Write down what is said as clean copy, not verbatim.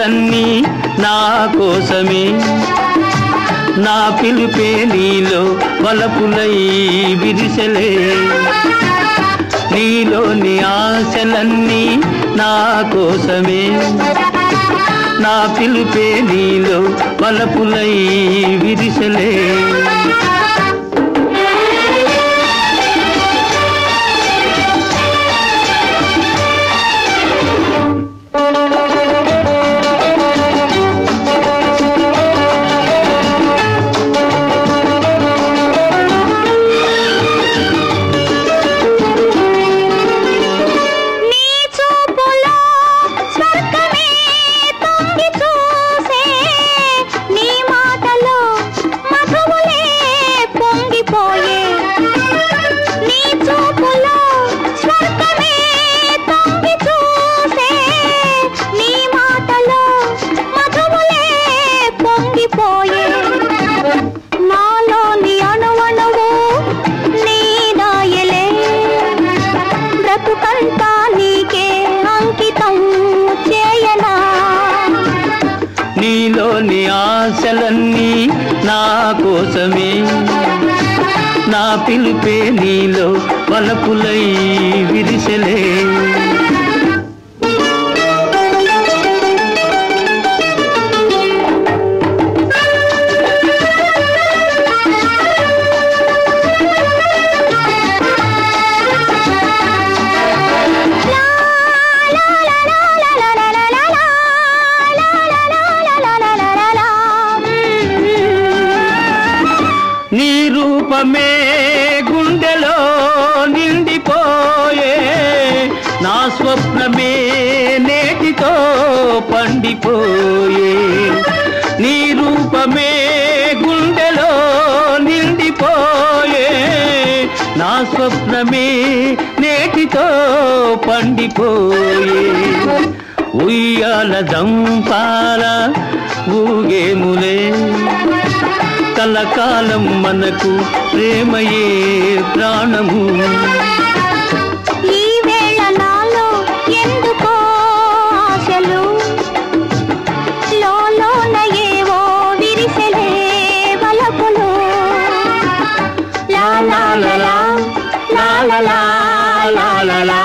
ఆశలన్నీ నా కోసమే నా పిలుపే నీలో వలపులై విరిసెలే నీలోని ఆశలన్నీ నా కోసమే నా పిలుపే నీలో వలపులై విరిసెలే నీలోని ఆశలన్నీ నా కోసమే నా పిలుపే నీలో వలపులై విరిసెలే నీ రూపమే గుండెలో నిండిపోయే నా స్వప్నమే నేటితో పండిపోయే నీ రూపమే గుండెలో నిండిపోయే నా స్వప్నమే నేటితో పండిపోయే ఉయ్యాల దంపాల ఊగేములే కలకాలం మనకు ప్రేమయే ప్రాణము ఈ వేళ నాలో ఎందుకో ఆశలు లోలోన ఏవో విరిసెలే వలపులు లా లా లా లా లా లా లా లా లా